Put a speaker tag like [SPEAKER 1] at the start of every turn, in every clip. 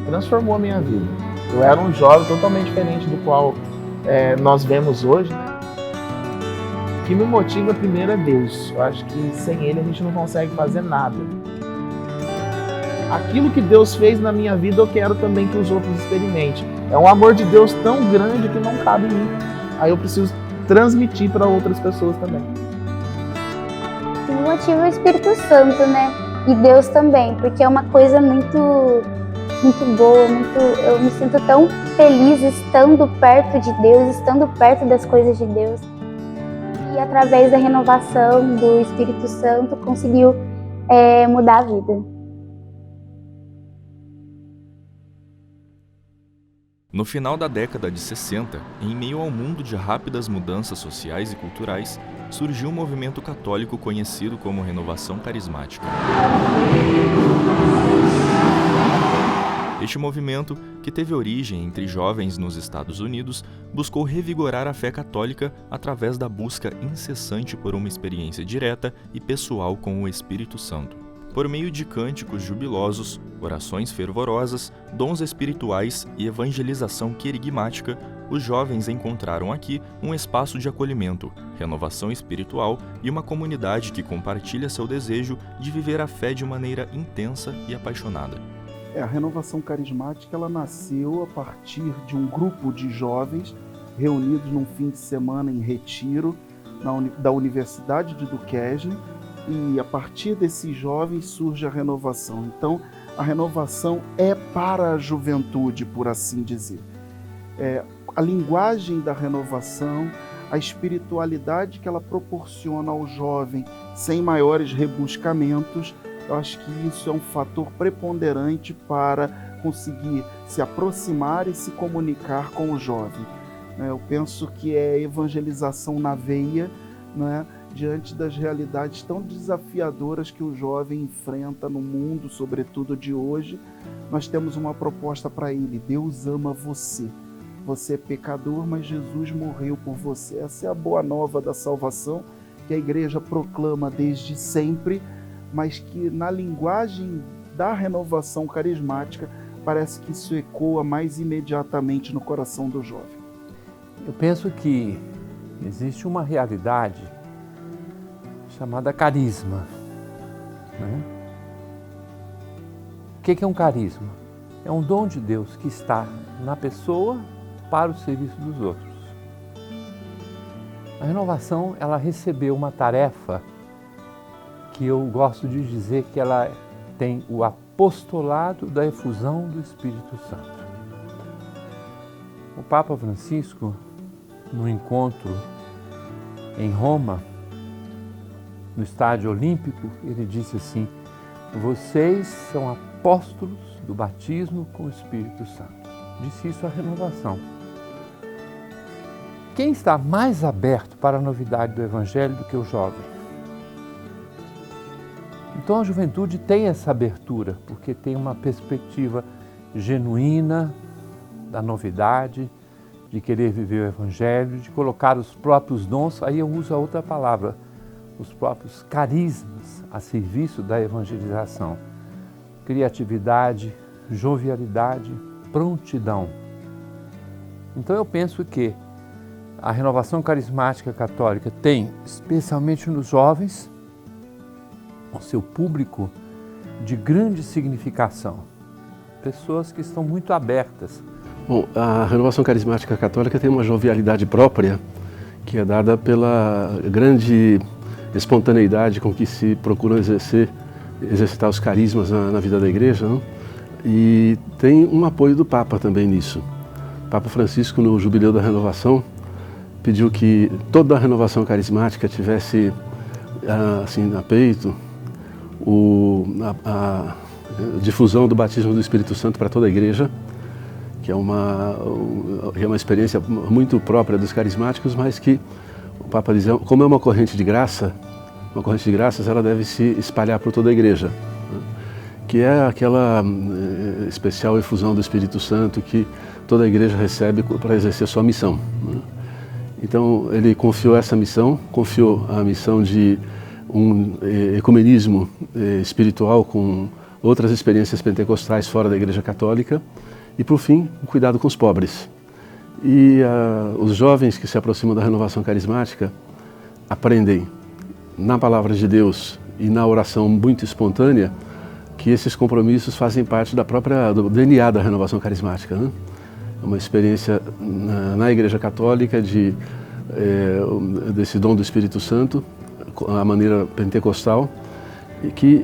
[SPEAKER 1] transformou a minha vida. Eu era um jovem totalmente diferente do qual nós vemos hoje, né? O que me motiva primeiro é Deus. Eu acho que sem Ele a gente não consegue fazer nada. Aquilo que Deus fez na minha vida eu quero também que os outros experimentem. É um amor de Deus tão grande que não cabe em mim. Aí eu preciso transmitir para outras pessoas também.
[SPEAKER 2] Me motiva o Espírito Santo, né? E Deus também, porque é uma coisa muito boa, eu me sinto tão feliz estando perto de Deus, estando perto das coisas de Deus. E através da renovação do Espírito Santo conseguiu mudar a vida.
[SPEAKER 3] No final da década de 60, em meio ao mundo de rápidas mudanças sociais e culturais, surgiu um movimento católico conhecido como Renovação Carismática. Este movimento, que teve origem entre jovens nos Estados Unidos, buscou revigorar a fé católica através da busca incessante por uma experiência direta e pessoal com o Espírito Santo. Por meio de cânticos jubilosos, orações fervorosas, dons espirituais e evangelização querigmática, os jovens encontraram aqui um espaço de acolhimento, renovação espiritual e uma comunidade que compartilha seu desejo de viver a fé de maneira intensa e apaixonada.
[SPEAKER 4] A renovação carismática ela nasceu a partir de um grupo de jovens reunidos num fim de semana em retiro da Universidade de Duquesne, e a partir desses jovens surge a renovação. Então, a renovação é para a juventude, por assim dizer. A linguagem da renovação, a espiritualidade que ela proporciona ao jovem sem maiores rebuscamentos, eu acho que isso é um fator preponderante para conseguir se aproximar e se comunicar com o jovem. Eu penso que é evangelização na veia, né, diante das realidades tão desafiadoras que o jovem enfrenta no mundo, sobretudo de hoje. Nós temos uma proposta para ele: Deus ama você. Você é pecador, mas Jesus morreu por você. Essa é a boa nova da salvação que a igreja proclama desde sempre, mas que na linguagem da renovação carismática parece que isso ecoa mais imediatamente no coração do jovem.
[SPEAKER 5] Eu penso que existe uma realidade chamada carisma, né? O que é um carisma? É um dom de Deus que está na pessoa para o serviço dos outros. A renovação, ela recebeu uma tarefa que eu gosto de dizer que ela tem o apostolado da efusão do Espírito Santo. O Papa Francisco, no encontro em Roma, no Estádio Olímpico, ele disse assim: vocês são apóstolos do batismo com o Espírito Santo. Disse isso a renovação. Quem está mais aberto para a novidade do Evangelho do que o jovem? Então a juventude tem essa abertura, porque tem uma perspectiva genuína da novidade, de querer viver o Evangelho, de colocar os próprios dons, aí eu uso a outra palavra, os próprios carismas a serviço da evangelização. Criatividade, jovialidade, prontidão. Então eu penso que a renovação carismática católica tem, especialmente nos jovens, o seu público de grande significação. Pessoas que estão muito abertas.
[SPEAKER 6] Bom, a renovação carismática católica tem uma jovialidade própria, que é dada pela grande espontaneidade com que se procuram exercitar os carismas na vida da igreja, não? E tem um apoio do Papa também nisso. O Papa Francisco, no Jubileu da Renovação, pediu que toda a renovação carismática tivesse, assim, na peito, a difusão do batismo do Espírito Santo para toda a igreja, que é uma experiência muito própria dos carismáticos, mas que o Papa diz, como é uma corrente de graças, ela deve se espalhar por toda a igreja, né? Que é aquela especial efusão do Espírito Santo que toda a igreja recebe para exercer sua missão, né? Então ele confiou essa missão, confiou a missão de um ecumenismo espiritual com outras experiências pentecostais fora da Igreja Católica e, por fim, o cuidado com os pobres. E os jovens que se aproximam da renovação carismática aprendem na palavra de Deus e na oração muito espontânea que esses compromissos fazem parte do DNA da renovação carismática, né? É uma experiência na Igreja Católica desse dom do Espírito Santo, a maneira pentecostal, e que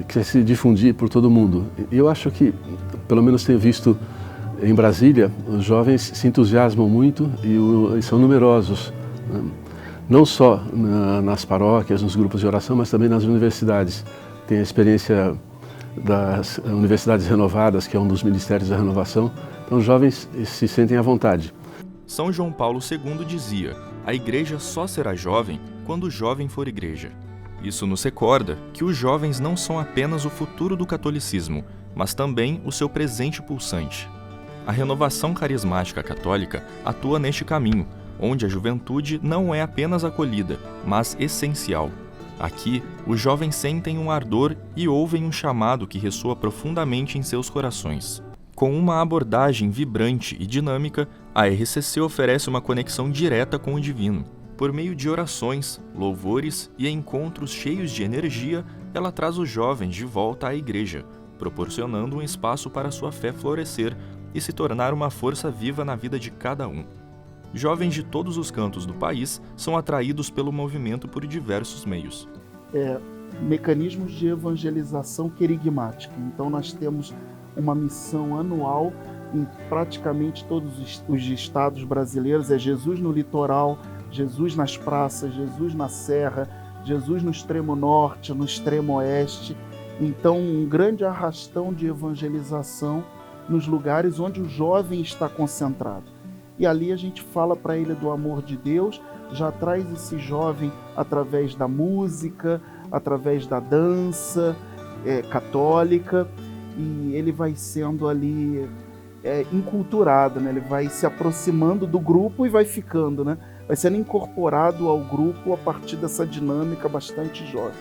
[SPEAKER 6] quer se difundir por todo o mundo. E eu acho que, pelo menos tenho visto em Brasília, os jovens se entusiasmam muito e são numerosos, né? Não só nas paróquias, nos grupos de oração, mas também nas universidades. Tem a experiência das Universidades Renovadas, que é um dos ministérios da renovação. Então os jovens se sentem à vontade.
[SPEAKER 3] São João Paulo II dizia: a igreja só será jovem quando o jovem for igreja. Isso nos recorda que os jovens não são apenas o futuro do catolicismo, mas também o seu presente pulsante. A renovação carismática católica atua neste caminho, onde a juventude não é apenas acolhida, mas essencial. Aqui, os jovens sentem um ardor e ouvem um chamado que ressoa profundamente em seus corações. Com uma abordagem vibrante e dinâmica, a RCC oferece uma conexão direta com o divino. Por meio de orações, louvores e encontros cheios de energia, ela traz os jovens de volta à igreja, proporcionando um espaço para sua fé florescer e se tornar uma força viva na vida de cada um. Jovens de todos os cantos do país são atraídos pelo movimento por diversos meios.
[SPEAKER 4] Mecanismos de evangelização querigmática. Então nós temos uma missão anual em praticamente todos os estados brasileiros. É Jesus no litoral, Jesus nas praças, Jesus na serra, Jesus no extremo norte, no extremo oeste. Então um grande arrastão de evangelização nos lugares onde o jovem está concentrado. E ali a gente fala para ele do amor de Deus, já traz esse jovem através da música, através da dança católica, e ele vai sendo ali enculturado, né? Ele vai se aproximando do grupo e vai ficando, né? Vai sendo incorporado ao grupo a partir dessa dinâmica bastante jovem.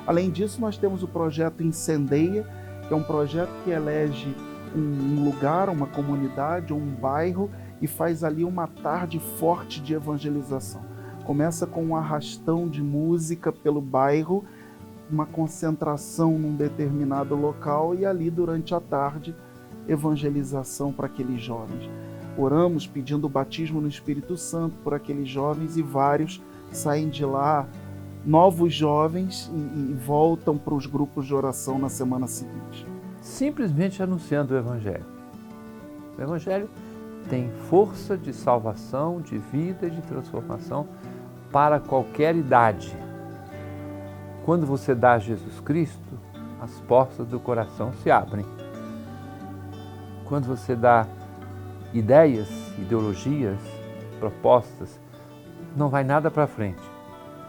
[SPEAKER 4] Além disso, nós temos o projeto Incendeia, que é um projeto que elege um lugar, uma comunidade ou um bairro e faz ali uma tarde forte de evangelização. Começa com um arrastão de música pelo bairro, uma concentração num determinado local e ali durante a tarde, evangelização para aqueles jovens. Oramos pedindo o batismo no Espírito Santo por aqueles jovens e vários saem de lá, novos jovens, e voltam para os grupos de oração na semana seguinte.
[SPEAKER 5] Simplesmente anunciando o Evangelho. O Evangelho tem força de salvação, de vida e de transformação para qualquer idade. Quando você dá a Jesus Cristo, as portas do coração se abrem. Quando você dá ideias, ideologias, propostas, não vai nada para frente.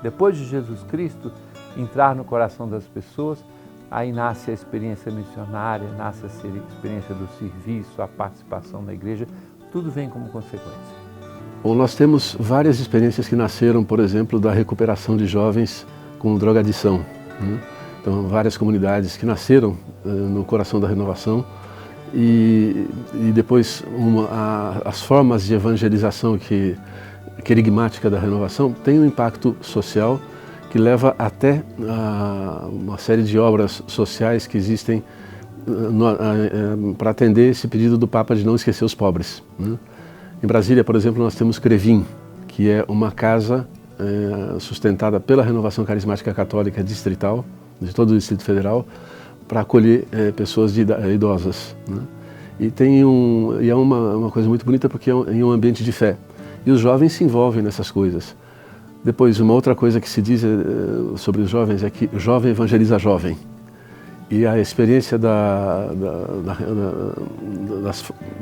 [SPEAKER 5] Depois de Jesus Cristo entrar no coração das pessoas, aí nasce a experiência missionária, nasce a experiência do serviço, a participação na igreja, tudo vem como consequência.
[SPEAKER 6] Bom, nós temos várias experiências que nasceram, por exemplo, da recuperação de jovens com drogadição, né? Então, várias comunidades que nasceram no coração da renovação e depois as formas de evangelização querigmática da renovação têm um impacto social que leva até uma série de obras sociais que existem para atender esse pedido do Papa de não esquecer os pobres, né? Em Brasília, por exemplo, nós temos CREVIM, que é uma casa sustentada pela Renovação Carismática Católica Distrital, de todo o Distrito Federal, para acolher pessoas idosas, né? E é uma coisa muito bonita porque é em um ambiente de fé. E os jovens se envolvem nessas coisas. Depois, uma outra coisa que se diz sobre os jovens é que jovem evangeliza jovem. E a experiência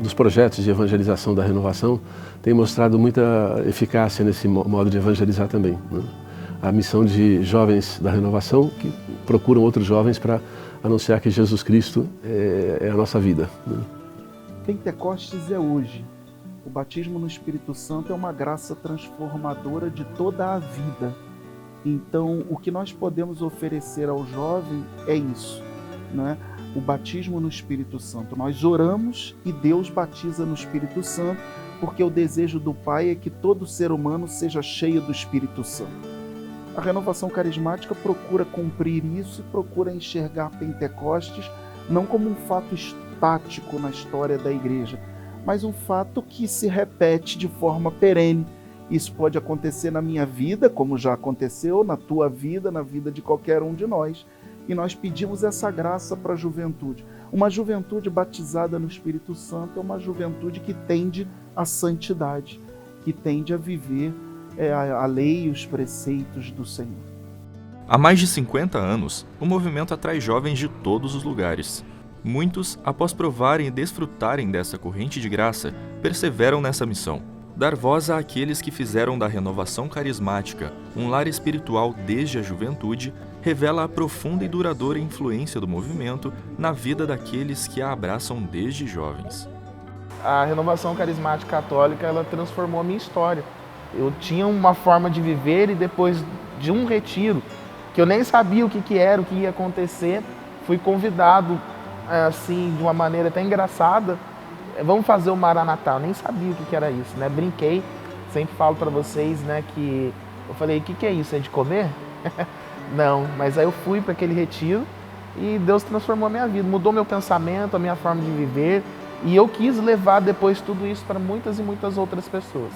[SPEAKER 6] dos projetos de evangelização da renovação tem mostrado muita eficácia nesse modo de evangelizar também, né? A missão de jovens da renovação que procuram outros jovens para anunciar que Jesus Cristo é a nossa vida, né?
[SPEAKER 4] Pentecostes é hoje. O batismo no Espírito Santo é uma graça transformadora de toda a vida. Então, o que nós podemos oferecer ao jovem é isso. né? O batismo no Espírito Santo. Nós oramos e Deus batiza no Espírito Santo, porque o desejo do Pai é que todo ser humano seja cheio do Espírito Santo. A renovação carismática procura cumprir isso e procura enxergar Pentecostes não como um fato estático na história da igreja, mas um fato que se repete de forma perene. Isso pode acontecer na minha vida, como já aconteceu, na tua vida, na vida de qualquer um de nós. E nós pedimos essa graça para a juventude. Uma juventude batizada no Espírito Santo é uma juventude que tende à santidade, que tende a viver a lei e os preceitos do Senhor.
[SPEAKER 3] Há mais de 50 anos, o movimento atrai jovens de todos os lugares. Muitos, após provarem e desfrutarem dessa corrente de graça, perseveram nessa missão: dar voz àqueles que fizeram da renovação carismática um lar espiritual desde a juventude, revela a profunda e duradoura influência do movimento na vida daqueles que a abraçam desde jovens.
[SPEAKER 1] A renovação carismática católica, ela transformou a minha história. Eu tinha uma forma de viver e depois de um retiro, que eu nem sabia o que era, o que ia acontecer, fui convidado, assim, de uma maneira até engraçada, vamos fazer o Maranatá. Eu nem sabia o que era isso, né? Brinquei, sempre falo para vocês, né, que eu falei, o que é isso? É de comer? Não, mas aí eu fui para aquele retiro e Deus transformou a minha vida, mudou meu pensamento, a minha forma de viver, e eu quis levar depois tudo isso para muitas e muitas outras pessoas.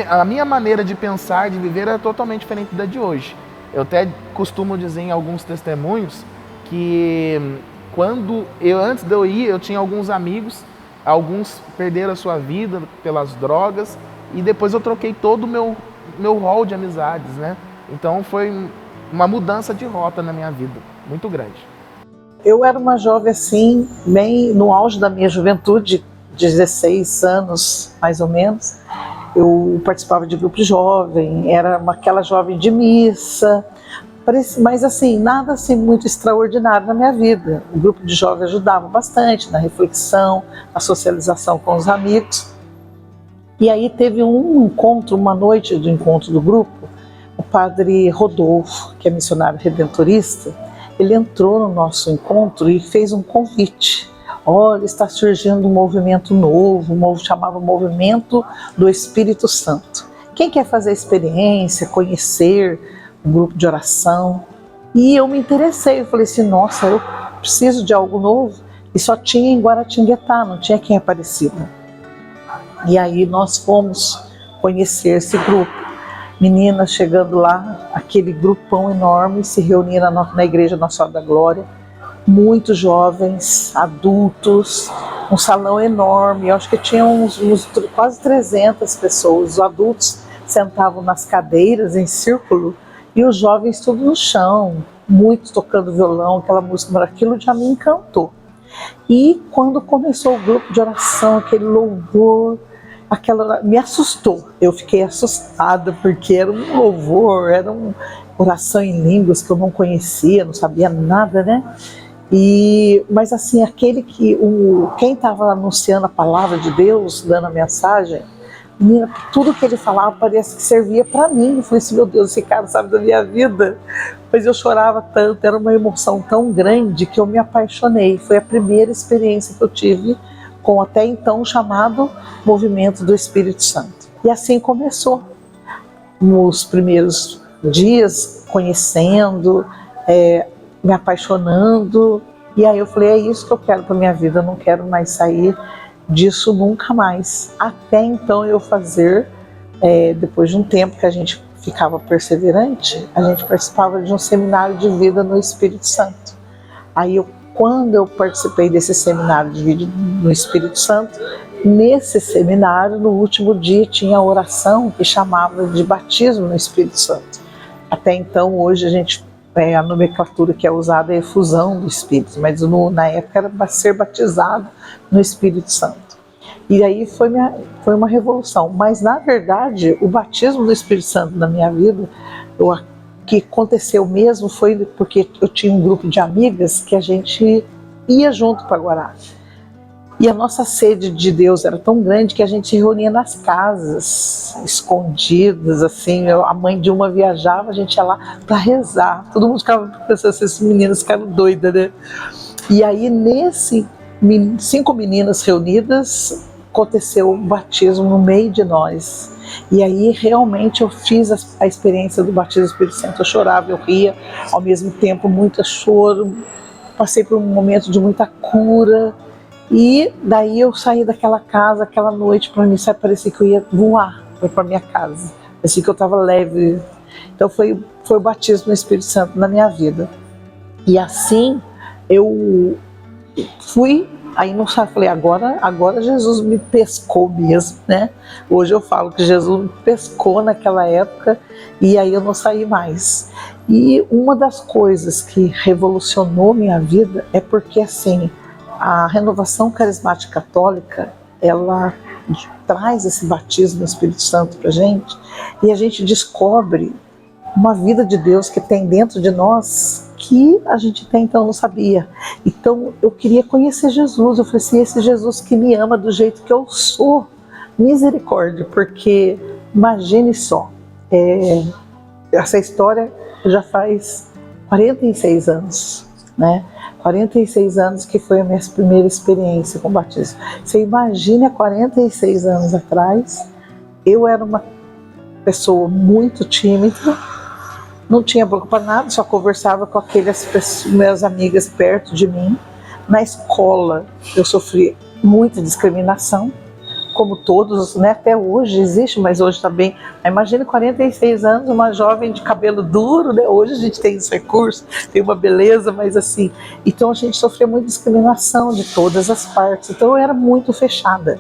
[SPEAKER 1] A minha maneira de pensar, de viver, era totalmente diferente da de hoje. Eu até costumo dizer em alguns testemunhos que antes de eu ir, eu tinha alguns amigos, alguns perderam a sua vida pelas drogas, e depois eu troquei todo o meu rol de amizades, né? Então foi uma mudança de rota na minha vida, muito grande.
[SPEAKER 7] Eu era uma jovem assim, bem no auge da minha juventude, 16 anos mais ou menos. Eu participava de grupo jovem, era aquela jovem de missa, mas assim, nada assim muito extraordinário na minha vida. O grupo de jovem ajudava bastante na reflexão, na socialização com os amigos. E aí teve um encontro, uma noite do encontro do grupo. O padre Rodolfo, que é missionário redentorista, ele entrou no nosso encontro e fez um convite. Olha, está surgindo um movimento novo, chamava Movimento do Espírito Santo. Quem quer fazer a experiência, conhecer um grupo de oração? E eu me interessei, eu falei assim, nossa, eu preciso de algo novo. E só tinha em Guaratinguetá, não tinha aqui em Aparecida. E aí nós fomos conhecer esse grupo. Meninas chegando lá, aquele grupão enorme, se reunia na Igreja Nossa Senhora da Glória, muitos jovens, adultos, um salão enorme, eu acho que tinha quase 300 pessoas. Os adultos sentavam nas cadeiras em círculo e os jovens tudo no chão, muitos tocando violão, aquela música, aquilo já me encantou. E quando começou o grupo de oração, aquele louvor, me assustou. Eu fiquei assustada porque era um louvor, era uma oração em línguas que eu não conhecia, não sabia nada, né? Mas assim, quem estava anunciando a palavra de Deus, dando a mensagem, tudo que ele falava parece que servia para mim. Eu falei assim, meu Deus, esse cara sabe da minha vida. Mas eu chorava tanto, era uma emoção tão grande que eu me apaixonei. Foi a primeira experiência que eu tive com até então o chamado Movimento do Espírito Santo. E assim começou. Nos primeiros dias, conhecendo, me apaixonando. E aí eu falei, é isso que eu quero para minha vida, eu não quero mais sair disso nunca mais. Até então eu fazer, depois de um tempo que a gente ficava perseverante, a gente participava de um seminário de vida no Espírito Santo. Aí quando eu participei desse seminário de vida no Espírito Santo, nesse seminário, no último dia, tinha a oração que chamava de batismo no Espírito Santo. Até então, hoje, a nomenclatura que é usada é efusão do Espírito, mas na época era ser batizado no Espírito Santo. E aí foi uma revolução. Mas, na verdade, o batismo do Espírito Santo na minha vida, o que aconteceu mesmo foi porque eu tinha um grupo de amigas que a gente ia junto para Guará. E a nossa sede de Deus era tão grande que a gente se reunia nas casas, escondidas, assim. A mãe de uma viajava, a gente ia lá para rezar. Todo mundo ficava pensando assim, essas meninas ficaram doidas, né? E aí, 5 meninas reunidas, aconteceu um batismo no meio de nós. E aí, realmente, eu fiz a experiência do batismo do Espírito Santo. Eu chorava, eu ria, ao mesmo tempo, muito choro. Passei por um momento de muita cura. E daí eu saí daquela casa, aquela noite, para mim, parecia que eu ia voar para minha casa. Parecia que eu estava leve. Então, foi o batismo do Espírito Santo na minha vida. E assim, eu fui, aí não sabe, falei, agora Jesus me pescou mesmo, né? Hoje eu falo que Jesus me pescou naquela época e aí eu não saí mais. E uma das coisas que revolucionou minha vida é porque, assim, a renovação carismática católica, ela traz esse batismo do Espírito Santo pra gente e a gente descobre uma vida de Deus que tem dentro de nós que a gente até então não sabia. Então eu queria conhecer Jesus. Eu falei assim, esse Jesus que me ama do jeito que eu sou, misericórdia, porque imagine só, essa história já faz 46 anos, né? 46 anos que foi a minha primeira experiência com o batismo. Você imagina, há 46 anos atrás, eu era uma pessoa muito tímida, não tinha boca para nada, só conversava com aquelas minhas amigas perto de mim. Na escola eu sofri muita discriminação, como todos, né? Até hoje existe, mas hoje está bem. Imagina 46 anos, uma jovem de cabelo duro, né? Hoje a gente tem esse recurso, tem uma beleza, mas assim... Então a gente sofreu muita discriminação de todas as partes, então eu era muito fechada,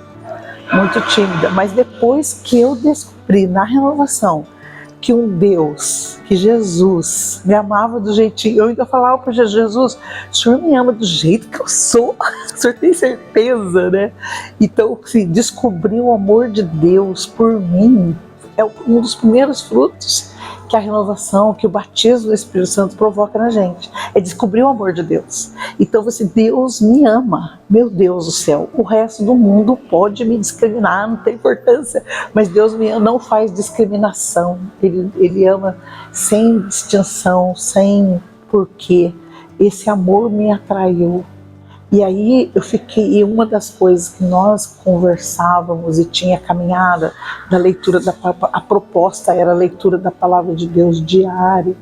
[SPEAKER 7] muito tímida. Mas depois que eu descobri na renovação que um Deus, que Jesus me amava do jeitinho, eu ainda falava para Jesus, o Senhor me ama do jeito que eu sou, o Senhor tem certeza, né? Então, assim, descobrir o amor de Deus por mim é um dos primeiros frutos que a renovação, que o batismo do Espírito Santo provoca na gente, é descobrir o amor de Deus. Então, Deus me ama, meu Deus do céu, o resto do mundo pode me discriminar, não tem importância, mas Deus me ama, não faz discriminação, Ele ama sem distinção, sem porquê. Esse amor me atraiu. E aí eu fiquei, e uma das coisas que nós conversávamos e tinha caminhada da leitura, a proposta era a leitura da palavra de Deus diária.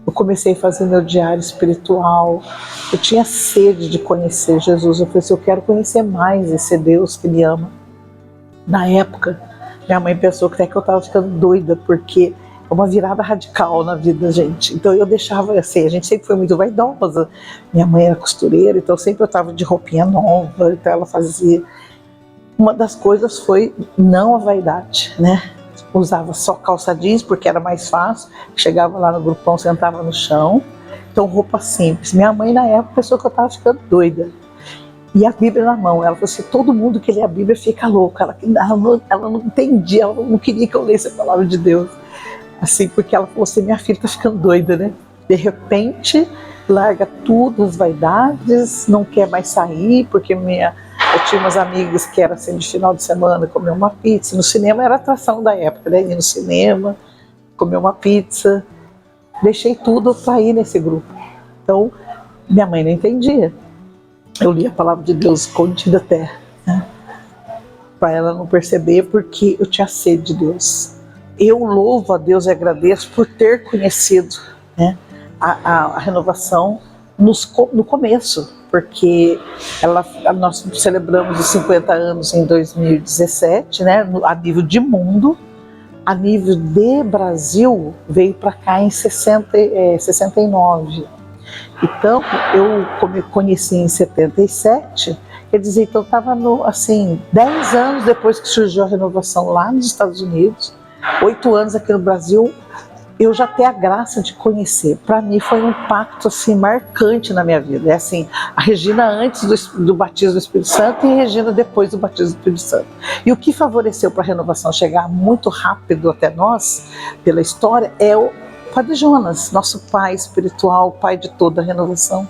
[SPEAKER 7] Eu comecei a fazer meu diário espiritual, eu tinha sede de conhecer Jesus, eu falei assim, eu quero conhecer mais esse Deus que me ama. Na época, minha mãe pensou que até que eu estava ficando doida, porque é uma virada radical na vida da gente. Então eu deixava assim, a gente sempre foi muito vaidosa. Minha mãe era costureira, então sempre eu estava de roupinha nova, então ela fazia. Uma das coisas foi não a vaidade, né? Usava só calça jeans porque era mais fácil. Chegava lá no grupão, sentava no chão. Então roupa simples. Minha mãe na época pensou que eu estava ficando doida. E a Bíblia na mão, ela falou assim, todo mundo que lê a Bíblia fica louco. Ela não entendia, ela não queria que eu lesse a palavra de Deus. Assim, porque ela falou assim, minha filha tá ficando doida, né? De repente, larga tudo, as vaidades, não quer mais sair, porque eu tinha umas amigas que era assim, de final de semana, comer uma pizza. No cinema era a atração da época, né? Ir no cinema, comer uma pizza. Deixei tudo para ir nesse grupo. Então, minha mãe não entendia. Eu li a palavra de Deus escondida até, né? Para ela não perceber, porque eu tinha sede de Deus. Eu louvo a Deus e agradeço por ter conhecido, né, a renovação no começo, porque nós celebramos os 50 anos em 2017, né, a nível de mundo, a nível de Brasil veio para cá em 69. Então, eu conheci em 77, quer dizer, então estava assim, 10 anos depois que surgiu a renovação lá nos Estados Unidos, 8 anos aqui no Brasil, eu já tenho a graça de conhecer. Para mim foi um impacto assim, marcante na minha vida. É assim, a Regina antes do batismo do Espírito Santo e a Regina depois do batismo do Espírito Santo. E o que favoreceu para a renovação chegar muito rápido até nós, pela história, é o Padre Jonas, nosso pai espiritual, pai de toda a renovação,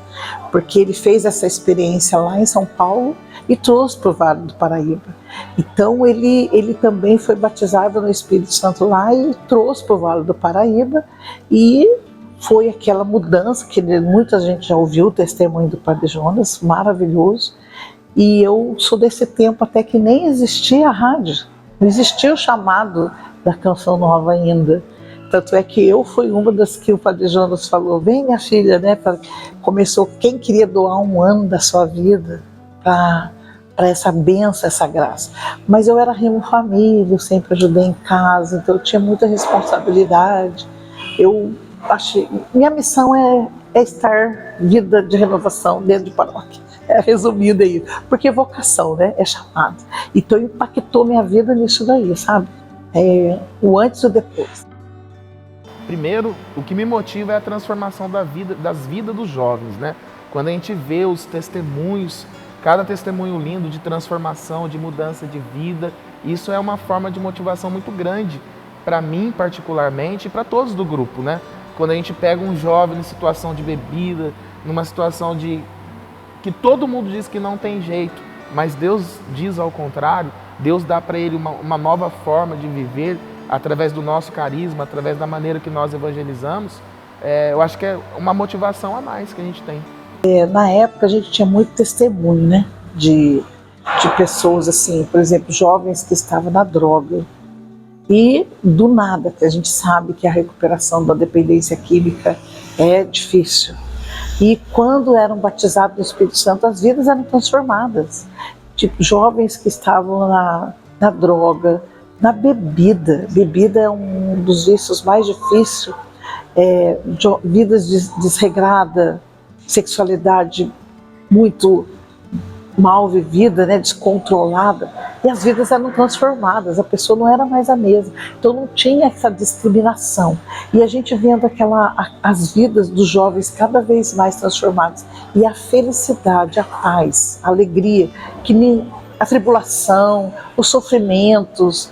[SPEAKER 7] porque ele fez essa experiência lá em São Paulo e trouxe para o Vale do Paraíba. Então ele também foi batizado no Espírito Santo lá e trouxe para o Vale do Paraíba e foi aquela mudança que muita gente já ouviu o testemunho do Padre Jonas, maravilhoso. E eu sou desse tempo até que nem existia a rádio, não existia o chamado da Canção Nova ainda. Tanto é que eu fui uma das que o Padre Jonas falou, vem minha filha, né? Começou quem queria doar um ano da sua vida para essa bênção, essa graça. Mas eu era Remo Família, eu sempre ajudei em casa, então eu tinha muita responsabilidade. Eu achei, minha missão é estar vida de renovação dentro de paróquia. É resumida aí, porque vocação, né? É chamado. Então impactou minha vida nisso daí, sabe? O antes e o depois.
[SPEAKER 1] Primeiro, o que me motiva é a transformação das vidas dos jovens, né? Quando a gente vê os testemunhos, cada testemunho lindo de transformação, de mudança de vida, isso é uma forma de motivação muito grande para mim particularmente e para todos do grupo, né? Quando a gente pega um jovem em situação de bebida, numa situação de que todo mundo diz que não tem jeito, mas Deus diz ao contrário, Deus dá para ele uma nova forma de viver através do nosso carisma, através da maneira que nós evangelizamos. Eu acho que é uma motivação a mais que a gente tem.
[SPEAKER 7] Na época a gente tinha muito testemunho, né, de pessoas assim, por exemplo, jovens que estavam na droga e do nada, que a gente sabe que a recuperação da dependência química é difícil. E quando eram batizados no Espírito Santo, as vidas eram transformadas. Tipo, jovens que estavam na droga, na bebida. Bebida é um dos vícios mais difíceis. Vidas desregrada, sexualidade muito mal vivida, né, descontrolada. E as vidas eram transformadas, a pessoa não era mais a mesma. Então não tinha essa discriminação. E a gente vendo as vidas dos jovens cada vez mais transformadas. E a felicidade, a paz, a alegria, que nem a tribulação, os sofrimentos,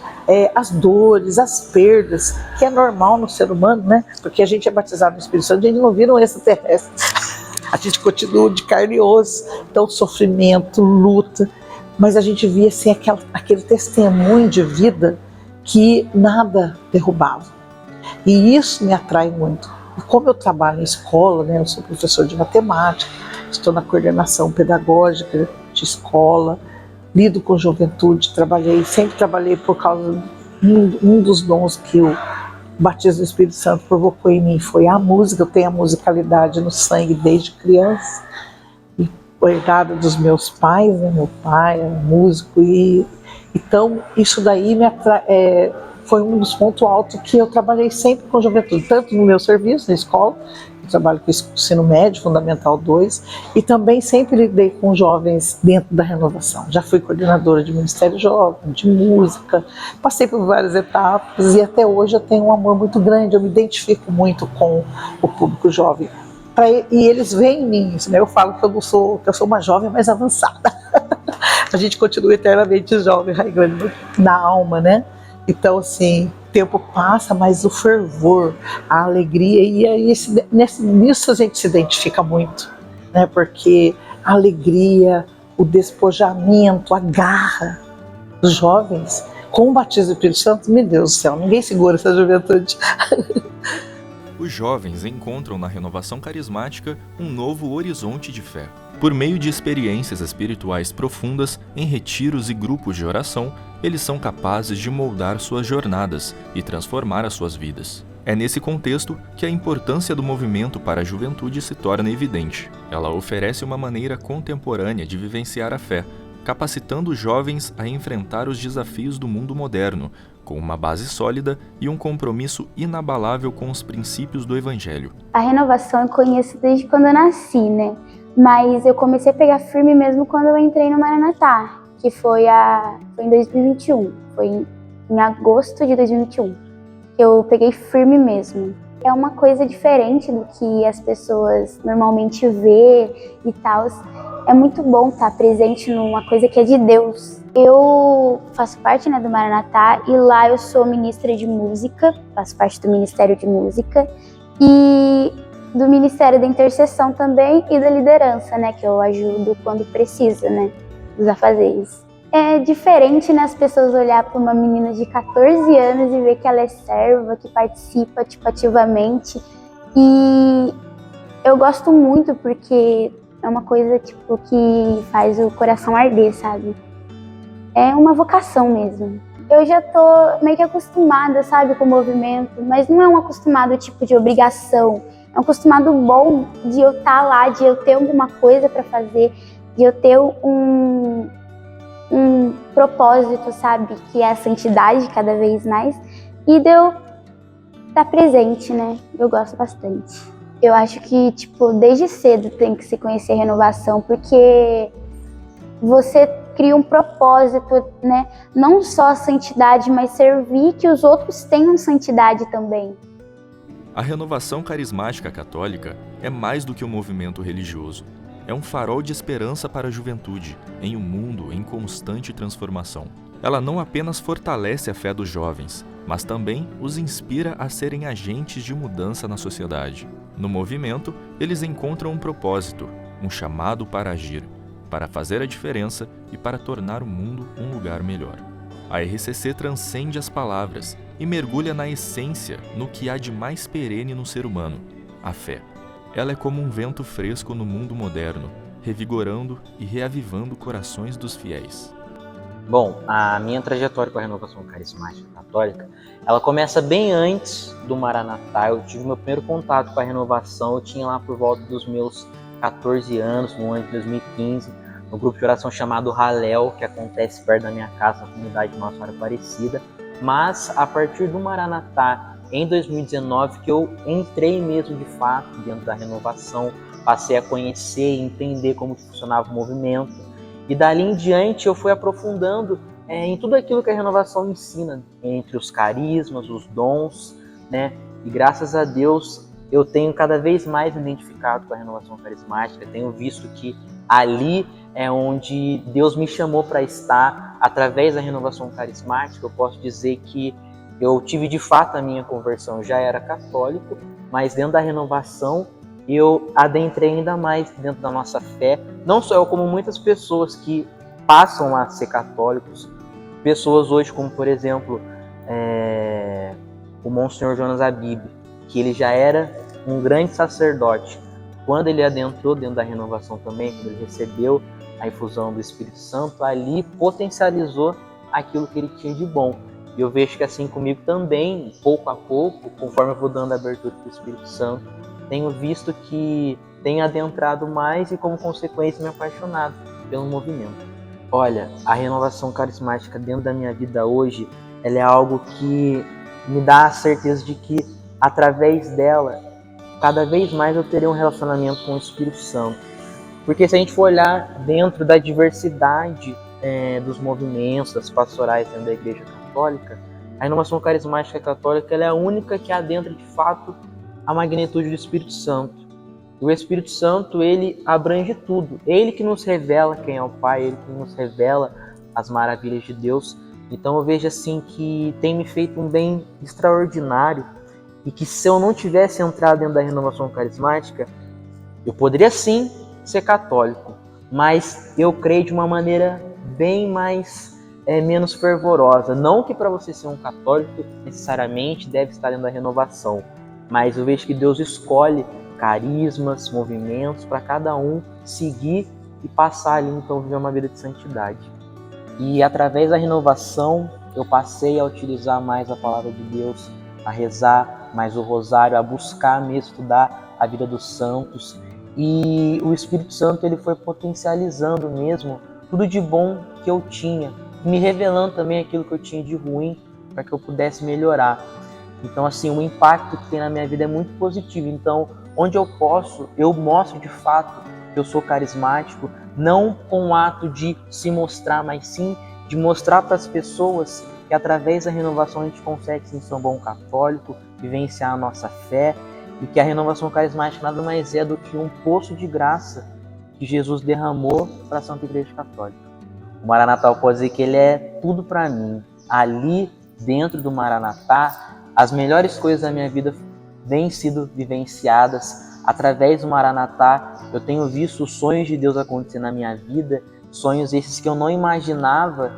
[SPEAKER 7] as dores, as perdas, que é normal no ser humano, né? Porque a gente é batizado no Espírito Santo, a gente não vira um extraterrestre. A gente continua de carne e osso, então sofrimento, luta, mas a gente via assim, aquele testemunho de vida que nada derrubava. E isso me atrai muito. E como eu trabalho em escola, né, eu sou professor de matemática, estou na coordenação pedagógica de escola, lido com juventude, sempre trabalhei por causa de um dos dons que o batismo do Espírito Santo provocou em mim, foi a música. Eu tenho a musicalidade no sangue desde criança, e herdada dos meus pais, né? Meu pai é músico, e então isso daí foi um dos pontos altos que eu trabalhei sempre com juventude, tanto no meu serviço na escola, eu trabalho com ensino médio, Fundamental 2, e também sempre lidei com jovens dentro da renovação. Já fui coordenadora de Ministério Jovem, de música, passei por várias etapas e até hoje eu tenho um amor muito grande, eu me identifico muito com o público jovem. E eles veem em mim, né? Eu falo que eu sou uma jovem mais avançada. A gente continua eternamente jovem, raigando na alma, né? Então, assim, o tempo passa, mas o fervor, a alegria, e aí nisso a gente se identifica muito, né? Porque a alegria, o despojamento, a garra dos jovens, com o batismo do Espírito Santo, meu Deus do céu, ninguém segura essa juventude.
[SPEAKER 3] Os jovens encontram na renovação carismática um novo horizonte de fé. Por meio de experiências espirituais profundas, em retiros e grupos de oração, eles são capazes de moldar suas jornadas e transformar as suas vidas. É nesse contexto que a importância do movimento para a juventude se torna evidente. Ela oferece uma maneira contemporânea de vivenciar a fé, capacitando os jovens a enfrentar os desafios do mundo moderno, com uma base sólida e um compromisso inabalável com os princípios do Evangelho.
[SPEAKER 2] A renovação eu conheço desde quando eu nasci, né? Mas eu comecei a pegar firme mesmo quando eu entrei no Maranatá, que foi em 2021, foi em agosto de 2021, que eu peguei firme mesmo. É uma coisa diferente do que as pessoas normalmente vê e tal. É muito bom estar presente numa coisa que é de Deus. Eu faço parte, né, do Maranatá, e lá eu sou ministra de música, faço parte do Ministério de Música e do Ministério da Intercessão também e da liderança, né, que eu ajudo quando precisa, né, dos afazeres. É diferente, né, as pessoas olhar para uma menina de 14 anos e ver que ela é serva, que participa, tipo, ativamente. E eu gosto muito porque é uma coisa tipo que faz o coração arder, sabe? É uma vocação mesmo. Eu já tô meio que acostumada, sabe, com o movimento, mas não é um acostumado tipo de obrigação. É um acostumado bom de eu estar lá, de eu ter alguma coisa para fazer, de eu ter um propósito, sabe, que é a santidade cada vez mais, e de eu estar presente, né? Eu gosto bastante. Eu acho que, tipo, desde cedo tem que se conhecer renovação, porque você cria um propósito, né? Não só a santidade, mas servir que os outros tenham santidade também.
[SPEAKER 3] A renovação carismática católica é mais do que um movimento religioso. É um farol de esperança para a juventude, em um mundo em constante transformação. Ela não apenas fortalece a fé dos jovens, mas também os inspira a serem agentes de mudança na sociedade. No movimento, eles encontram um propósito, um chamado para agir, para fazer a diferença e para tornar o mundo um lugar melhor. A RCC transcende as palavras e mergulha na essência, no que há de mais perene no ser humano, a fé. Ela é como um vento fresco no mundo moderno, revigorando e reavivando corações dos fiéis.
[SPEAKER 8] Bom, a minha trajetória com a renovação carismática católica, ela começa bem antes do Maranatá. Eu tive meu primeiro contato com a renovação, eu tinha lá por volta dos meus 14 anos, no ano de 2015, no grupo de oração chamado Halel, que acontece perto da minha casa, na comunidade Nossa Senhora Aparecida. Mas a partir do Maranatá, em 2019, que eu entrei mesmo de fato dentro da renovação, passei a conhecer e entender como funcionava o movimento. E dali em diante eu fui aprofundando em tudo aquilo que a renovação ensina, entre os carismas, os dons, né? E graças a Deus eu tenho cada vez mais me identificado com a renovação carismática, tenho visto que ali é onde Deus me chamou para estar, através da renovação carismática. Eu posso dizer que eu tive de fato a minha conversão, eu já era católico, mas dentro da renovação eu adentrei ainda mais dentro da nossa fé, não só eu, como muitas pessoas que passam a ser católicos, pessoas hoje como, por exemplo, o Monsenhor Jonas Abib, que ele já era um grande sacerdote. Quando ele adentrou dentro da renovação também, quando ele recebeu a infusão do Espírito Santo, ali potencializou aquilo que ele tinha de bom. E eu vejo que assim comigo também, pouco a pouco, conforme eu vou dando a abertura para o Espírito Santo, tenho visto que tenho adentrado mais e, como consequência, me apaixonado pelo movimento. Olha, a renovação carismática dentro da minha vida hoje, ela é algo que me dá a certeza de que, através dela, cada vez mais eu terei um relacionamento com o Espírito Santo. Porque se a gente for olhar dentro da diversidade dos movimentos, das pastorais dentro da Igreja Católica, a renovação carismática católica ela é a única que adentra de fato a magnitude do Espírito Santo. E o Espírito Santo, ele abrange tudo. Ele que nos revela quem é o Pai, ele que nos revela as maravilhas de Deus. Então eu vejo assim que tem me feito um bem extraordinário e que se eu não tivesse entrado dentro da renovação carismática, eu poderia sim ser católico, mas eu creio de uma maneira bem mais menos fervorosa. Não que para você ser um católico necessariamente deve estar dentro da renovação, mas eu vejo que Deus escolhe carismas, movimentos para cada um seguir e passar ali, então, viver uma vida de santidade. E através da renovação eu passei a utilizar mais a palavra de Deus, a rezar mais o rosário, a buscar mesmo estudar a vida dos santos. E o Espírito Santo ele foi potencializando mesmo tudo de bom que eu tinha, me revelando também aquilo que eu tinha de ruim para que eu pudesse melhorar. Então, assim, o impacto que tem na minha vida é muito positivo. Então, onde eu posso, eu mostro de fato que eu sou carismático, não com o ato de se mostrar, mas sim de mostrar para as pessoas que através da renovação a gente consegue sim, ser um bom católico, vivenciar a nossa fé, e que a renovação carismática nada mais é do que um poço de graça que Jesus derramou para a Santa Igreja Católica. O Maranatá pode dizer que ele é tudo para mim. Ali, dentro do Maranatá, as melhores coisas da minha vida vêm sido vivenciadas através do Maranatá. Eu tenho visto os sonhos de Deus acontecer na minha vida, sonhos esses que eu não imaginava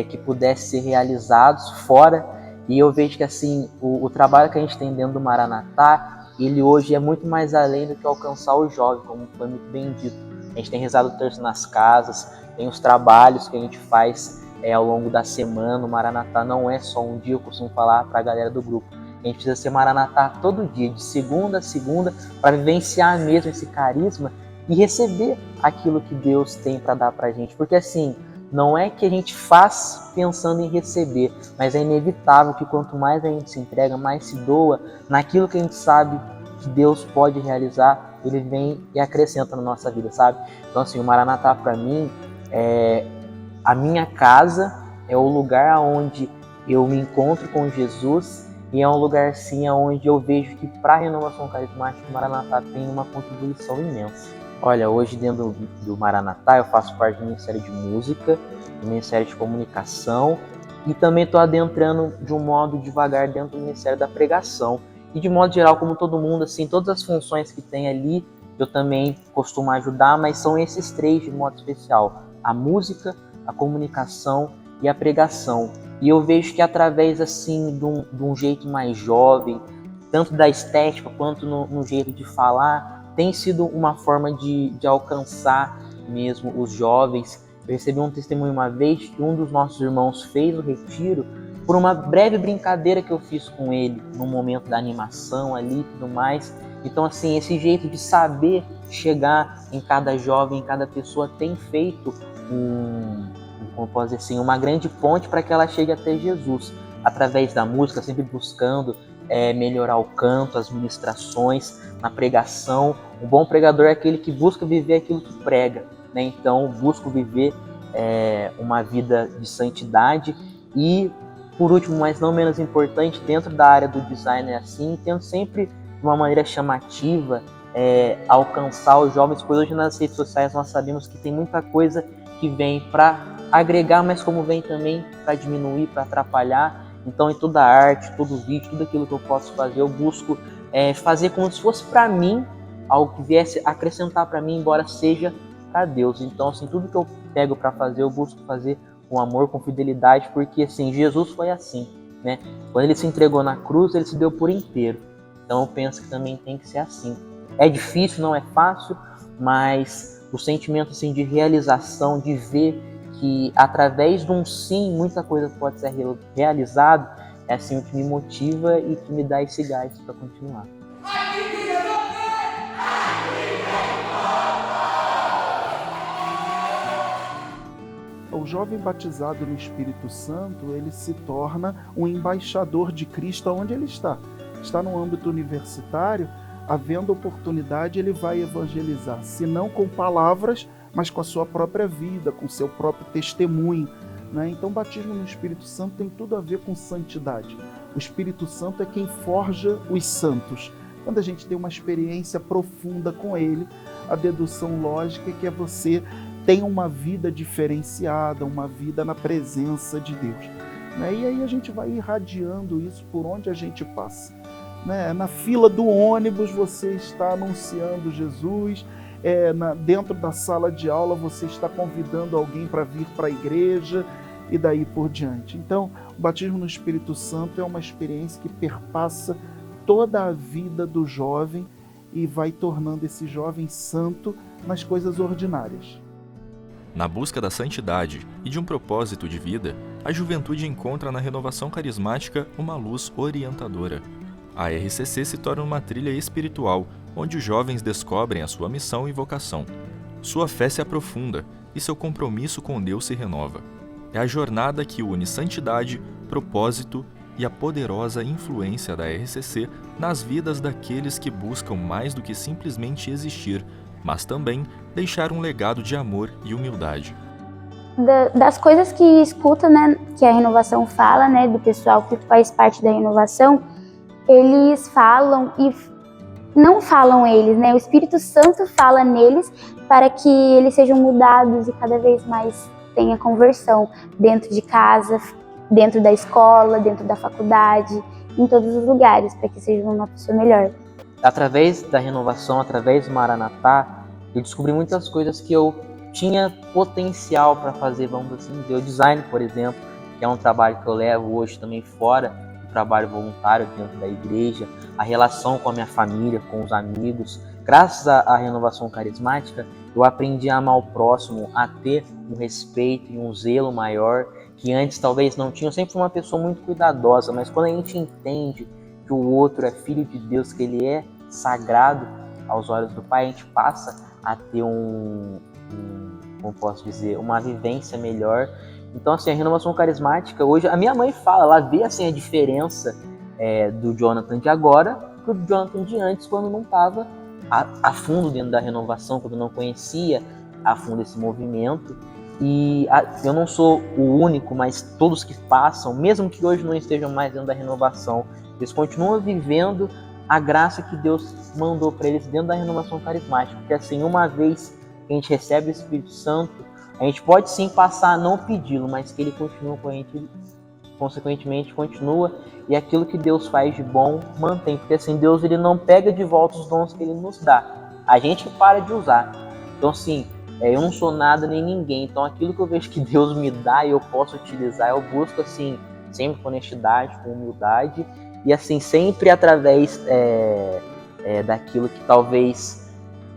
[SPEAKER 8] que pudessem ser realizados fora. E eu vejo que assim o trabalho que a gente tem dentro do Maranatá ele hoje é muito mais além do que alcançar o jovem, como foi muito bem dito. A gente tem rezado o terço nas casas, tem os trabalhos que a gente faz ao longo da semana. O Maranatá não é só um dia, eu costumo falar para a galera do grupo. A gente precisa ser Maranatá todo dia, de segunda a segunda, para vivenciar mesmo esse carisma e receber aquilo que Deus tem para dar para a gente. Porque assim, não é que a gente faz pensando em receber, mas é inevitável que quanto mais a gente se entrega, mais se doa naquilo que a gente sabe que Deus pode realizar, ele vem e acrescenta na nossa vida, sabe? Então assim, o Maranatá para mim é a minha casa, é o lugar onde eu me encontro com Jesus e é um lugar sim onde eu vejo que para a renovação carismática o Maranatá tem uma contribuição imensa. Olha, hoje dentro do Maranatá eu faço parte do Ministério de Música, do Ministério de Comunicação e também estou adentrando de um modo devagar dentro do Ministério da Pregação. E de modo geral, como todo mundo, assim, todas as funções que tem ali, eu também costumo ajudar, mas são esses três de modo especial: a música, a comunicação e a pregação. E eu vejo que através assim de um jeito mais jovem, tanto da estética quanto no jeito de falar, tem sido uma forma de alcançar mesmo os jovens. Eu recebi um testemunho uma vez que um dos nossos irmãos fez o retiro por uma breve brincadeira que eu fiz com ele, no momento da animação ali e tudo mais. Então assim, esse jeito de saber chegar em cada jovem, em cada pessoa, tem feito como posso dizer assim, uma grande ponte para que ela chegue até Jesus, através da música, sempre buscando melhorar o canto, as ministrações, na pregação. Um bom pregador é aquele que busca viver aquilo que prega, né? Então, busco viver uma vida de santidade e, por último, mas não menos importante, dentro da área do design é assim, tendo sempre de uma maneira chamativa alcançar os jovens, pois hoje nas redes sociais nós sabemos que tem muita coisa que vem para agregar, mas como vem também para diminuir, para atrapalhar. Então, em toda a arte, todo vídeo, tudo aquilo que eu posso fazer, eu busco fazer como se fosse para mim, algo que viesse acrescentar para mim, embora seja para Deus. Então, assim, tudo que eu pego para fazer, eu busco fazer com amor, com fidelidade, porque assim, Jesus foi assim, né? Quando ele se entregou na cruz, ele se deu por inteiro. Então, eu penso que também tem que ser assim. É difícil, não é fácil, mas o sentimento assim de realização, de ver que através de um sim muita coisa pode ser realizado, é assim o que me motiva e que me dá esse gás para continuar.
[SPEAKER 4] O jovem batizado no Espírito Santo, ele se torna um embaixador de Cristo onde ele está. Está no âmbito universitário, havendo oportunidade, ele vai evangelizar, se não com palavras, mas com a sua própria vida, com o seu próprio testemunho, né? Então, o batismo no Espírito Santo tem tudo a ver com santidade. O Espírito Santo é quem forja os santos. Quando a gente tem uma experiência profunda com ele, a dedução lógica é que você tem uma vida diferenciada, uma vida na presença de Deus, né? E aí a gente vai irradiando isso por onde a gente passa, né? Na fila do ônibus você está anunciando Jesus, dentro da sala de aula você está convidando alguém para vir para a igreja e daí por diante. Então, o batismo no Espírito Santo é uma experiência que perpassa toda a vida do jovem e vai tornando esse jovem santo nas coisas ordinárias.
[SPEAKER 3] Na busca da santidade e de um propósito de vida, a juventude encontra na renovação carismática uma luz orientadora. A RCC se torna uma trilha espiritual, onde os jovens descobrem a sua missão e vocação. Sua fé se aprofunda e seu compromisso com Deus se renova. É a jornada que une santidade, propósito e a poderosa influência da RCC nas vidas daqueles que buscam mais do que simplesmente existir, mas também deixar um legado de amor e humildade.
[SPEAKER 2] Das coisas que escuta, né, que a renovação fala, né, do pessoal que faz parte da renovação, eles falam e não falam eles, né? O Espírito Santo fala neles para que eles sejam mudados e cada vez mais tenha conversão dentro de casa, dentro da escola, dentro da faculdade, em todos os lugares, para que seja uma pessoa melhor.
[SPEAKER 8] Através da renovação, através do Maranatá, eu descobri muitas coisas que eu tinha potencial para fazer, vamos assim dizer. O design, por exemplo, que é um trabalho que eu levo hoje também fora, trabalho voluntário dentro da igreja, a relação com a minha família, com os amigos. Graças à renovação carismática, eu aprendi a amar o próximo, a ter um respeito e um zelo maior, que antes talvez não tinha. Eu sempre fui uma pessoa muito cuidadosa, mas quando a gente entende que o outro é filho de Deus, que ele é sagrado aos olhos do Pai, a gente passa a ter como posso dizer, uma vivência melhor. Então, assim, a renovação carismática, hoje, a minha mãe fala, ela vê, assim, a diferença do Jonathan de agora pro Jonathan de antes, quando não estava a fundo dentro da renovação, quando não conhecia a fundo esse movimento. E eu não sou o único, mas todos que passam, mesmo que hoje não estejam mais dentro da renovação, eles continuam vivendo a graça que Deus mandou para eles dentro da renovação carismática. Porque assim, uma vez que a gente recebe o Espírito Santo, a gente pode sim passar a não pedi-lo, mas que ele continua com a gente, consequentemente continua, e aquilo que Deus faz de bom mantém. Porque assim, Deus ele não pega de volta os dons que ele nos dá, a gente que para de usar. Então assim, eu não sou nada nem ninguém, então aquilo que eu vejo que Deus me dá e eu posso utilizar, eu busco assim, sempre com honestidade, com humildade, e assim, sempre através daquilo que talvez,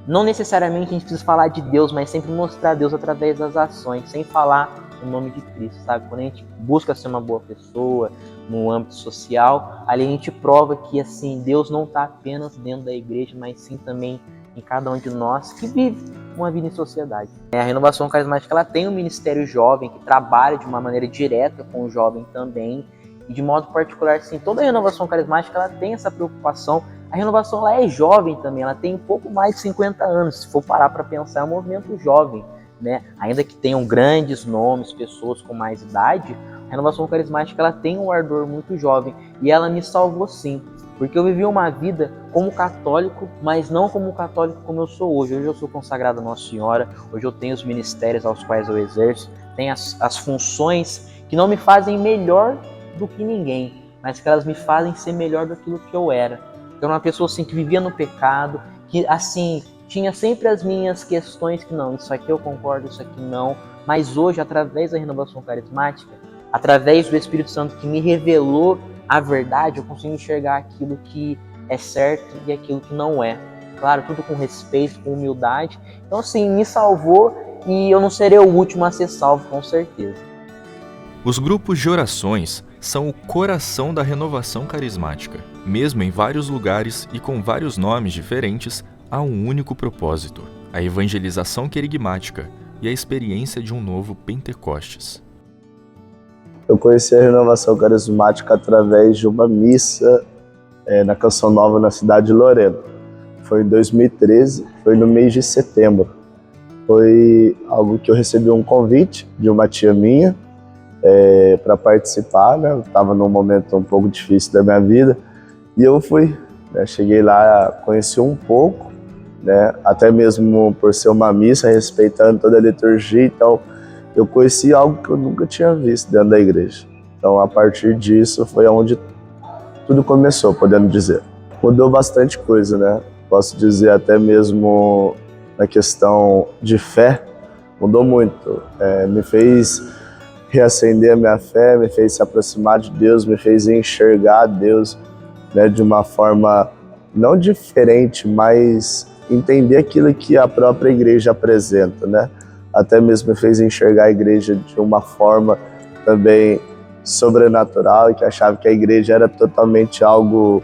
[SPEAKER 8] não necessariamente a gente precisa falar de Deus, mas sempre mostrar Deus através das ações, sem falar o nome de Cristo, sabe? Quando a gente busca ser uma boa pessoa, no âmbito social, ali a gente prova que assim, Deus não está apenas dentro da igreja, mas sim também em cada um de nós que vive uma vida em sociedade. A renovação carismática ela tem um ministério jovem que trabalha de uma maneira direta com o jovem também, e de modo particular, sim, toda a renovação carismática ela tem essa preocupação. A renovação ela é jovem também, ela tem um pouco mais de 50 anos, se for parar para pensar, é um movimento jovem, né? Ainda que tenham grandes nomes, pessoas com mais idade, a renovação carismática ela tem um ardor muito jovem, e ela me salvou sim, porque eu vivi uma vida como católico, mas não como católico como eu sou hoje. Hoje eu sou consagrado a Nossa Senhora, hoje eu tenho os ministérios aos quais eu exerço, tenho as funções que não me fazem melhor do que ninguém, mas que elas me fazem ser melhor daquilo que eu era. Eu era uma pessoa assim que vivia no pecado, que assim tinha sempre as minhas questões que não, isso aqui eu concordo, isso aqui não, mas hoje através da renovação carismática, através do Espírito Santo que me revelou a verdade, eu consigo enxergar aquilo que é certo e aquilo que não é. Claro, tudo com respeito, com humildade. Então assim, me salvou e eu não serei o último a ser salvo, com certeza.
[SPEAKER 3] Os grupos de orações são o coração da renovação carismática. Mesmo em vários lugares e com vários nomes diferentes, há um único propósito: a evangelização querigmática e a experiência de um novo Pentecostes.
[SPEAKER 9] Eu conheci a renovação carismática através de uma missa na Canção Nova na cidade de Lorena. Foi em 2013, foi no mês de setembro. Foi algo que eu recebi um convite de uma tia minha para participar, né? Eu estava num momento um pouco difícil da minha vida e eu fui. Né? Cheguei lá, conheci um pouco, né? Até mesmo por ser uma missa, respeitando toda a liturgia, então eu conheci algo que eu nunca tinha visto dentro da igreja. Então, a partir disso, foi onde tudo começou, podendo dizer. Mudou bastante coisa, né? Posso dizer até mesmo na questão de fé, mudou muito. Me fez reacender a minha fé, me fez se aproximar de Deus, me fez enxergar Deus, né, de uma forma não diferente, mas entender aquilo que a própria igreja apresenta, né? Até mesmo me fez enxergar a igreja de uma forma também sobrenatural, e que achava que a igreja era totalmente algo